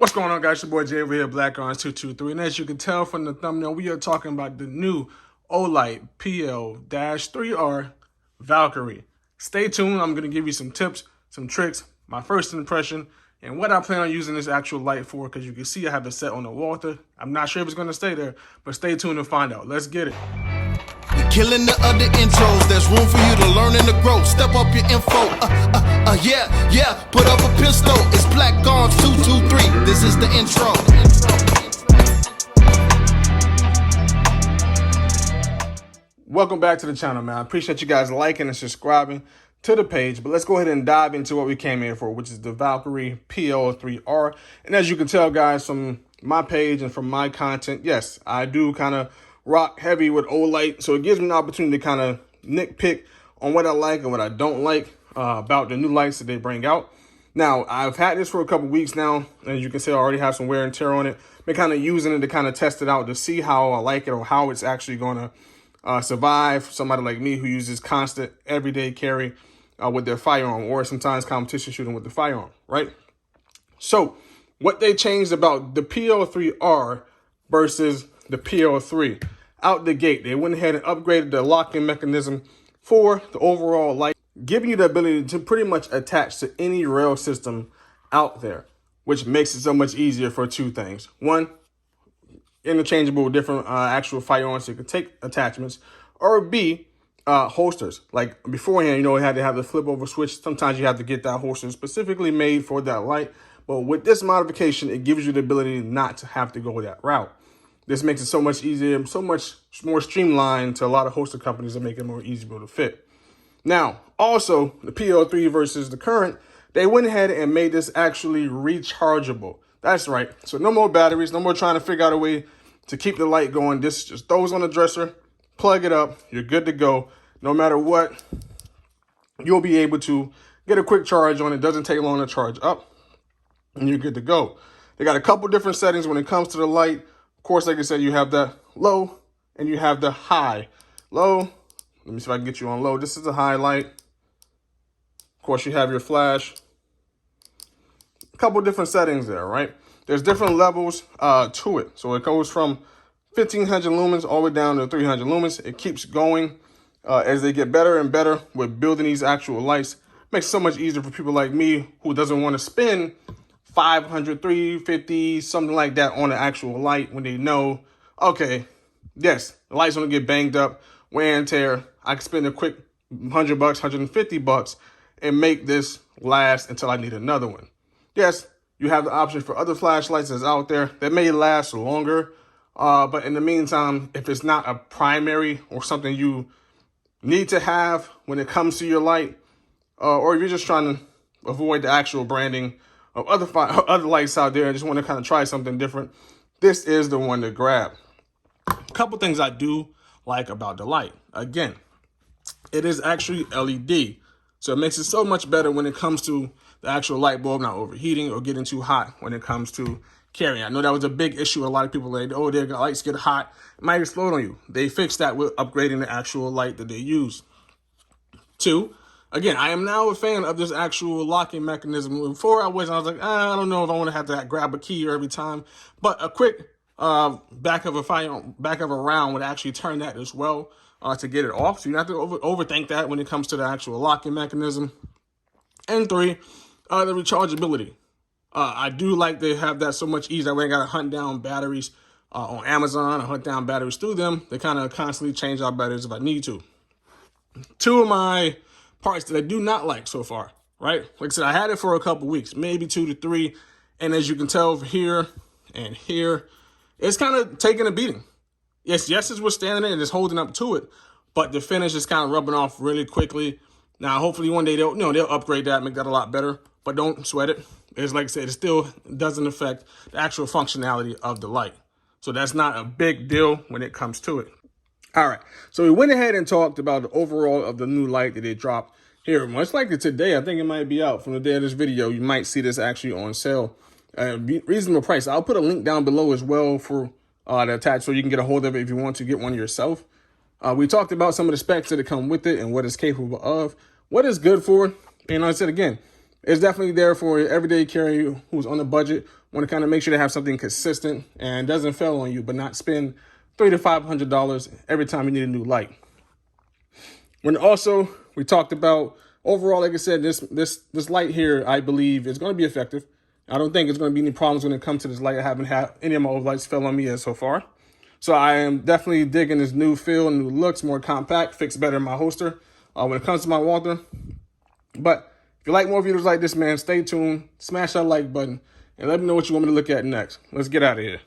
What's going on, guys? Your boy Jay over here, Black Arms 223. And as you can tell from the thumbnail, we are talking about the new Olight PL-3R Valkyrie. Stay tuned. I'm going to give you some tips, some tricks, my first impression, and what I plan on using this actual light for, because you can see I have it set on the Walther. I'm not sure if it's going to stay there, but stay tuned and find out. Let's get it. Killing the other intros, there's room for you to learn and to grow. Step up your info, yeah, put up a pistol. It's Black Arms 223, this is the intro. Welcome back to the channel, man. I appreciate you guys liking and subscribing to the page, but let's go ahead and dive into what we came here for, which is the Valkyrie PL-3R. And as you can tell, guys, from my page and from my content, yes, I do kind of rock heavy with Olight, so it gives me an opportunity to kind of nitpick on what I like and what I don't like about the new lights that they bring out. Now, I've had this for a couple weeks now, and as you can see, I already have some wear and tear on it. Been kind of using it to kind of test it out to see how I like it or how it's actually going to survive somebody like me who uses constant everyday carry with their firearm, or sometimes competition shooting with the firearm, right? So what they changed about the PL-3R versus the PL-3. Out the gate, they went ahead and upgraded the locking mechanism for the overall light, giving you the ability to pretty much attach to any rail system out there, which makes it so much easier for two things. One, interchangeable with different actual firearms, so you can take attachments, or B, holsters. Like beforehand, you know, it had to have the flip over switch. Sometimes you have to get that holster specifically made for that light. But with this modification, it gives you the ability not to have to go that route. This makes it so much easier, so much more streamlined to a lot of holster companies that make it more easy to fit. Now, also, the PL-3 versus the current, they went ahead and made this actually rechargeable. That's right. So no more batteries, no more trying to figure out a way to keep the light going. This just throws on the dresser, plug it up, you're good to go. No matter what, you'll be able to get a quick charge on it. Doesn't take long to charge up, and you're good to go. They got a couple different settings when it comes to the light. Of course, like I said, you have the low and you have the high. Low, let me see if I can get you on low. This is the highlight. Of course, you have your flash. A couple different settings there, right? There's different levels to it. So it goes from 1500 lumens all the way down to 300 lumens. It keeps going as they get better and better with building these actual lights. Makes it so much easier for people like me who doesn't want to spend 500, 350, something like that on the actual light when they know, okay, yes, the light's gonna get banged up, wear and tear. I can spend a quick $100, $150 and make this last until I need another one. Yes, you have the option for other flashlights that's out there that may last longer, but in the meantime, if it's not a primary or something you need to have when it comes to your light, or if you're just trying to avoid the actual branding of other lights out there and just want to kind of try something different, this is the one to grab. A couple things I do like about the light. Again, it is actually LED, so it makes it so much better when it comes to the actual light bulb not overheating or getting too hot when it comes to carrying. I know that was a big issue. A lot of people like, oh, their lights get hot, it might explode on you. They fixed that with upgrading the actual light that they use. Two, again, I am now a fan of this actual locking mechanism. Before I was like, I don't know if I want to have to grab a key every time, but a quick back of a round would actually turn that as well to get it off. So you don't have to overthink that when it comes to the actual locking mechanism. And three, the rechargeability. I do like they have that so much easier. I got to hunt down batteries on Amazon. I hunt down batteries through them. They kind of constantly change out batteries if I need to. Two of my parts that I do not like so far, right? Like I said, I had it for a couple weeks, maybe 2 to 3. And as you can tell here and here, it's kind of taking a beating. Yes, it's withstanding it and it's holding up to it, but the finish is kind of rubbing off really quickly. Now, hopefully one day they'll upgrade that, make that a lot better, but don't sweat it. It's like I said, it still doesn't affect the actual functionality of the light. So that's not a big deal when it comes to it. All right, so we went ahead and talked about the overall of the new light that they dropped here. Much like today, I think it might be out from the day of this video. You might see this actually on sale. Reasonable price. I'll put a link down below as well for to attach so you can get a hold of it if you want to get one yourself. We talked about some of the specs that come with it and what it's capable of, what it's good for. And like I said again, It's definitely there for an everyday carrier who's on a budget, want to kind of make sure they have something consistent and doesn't fail on you, but not spend $300 to $500 every time you need a new light. When also we talked about overall, like I said, this light here, I believe, is going to be effective. I don't think it's going to be any problems when it comes to this light. I haven't had any of my old lights fail on me as so far. So I am definitely digging this new feel, new looks, more compact, fits better in my holster when it comes to my Walther. But if you like more videos like this, man, stay tuned, smash that like button, and let me know what you want me to look at next. Let's get out of here.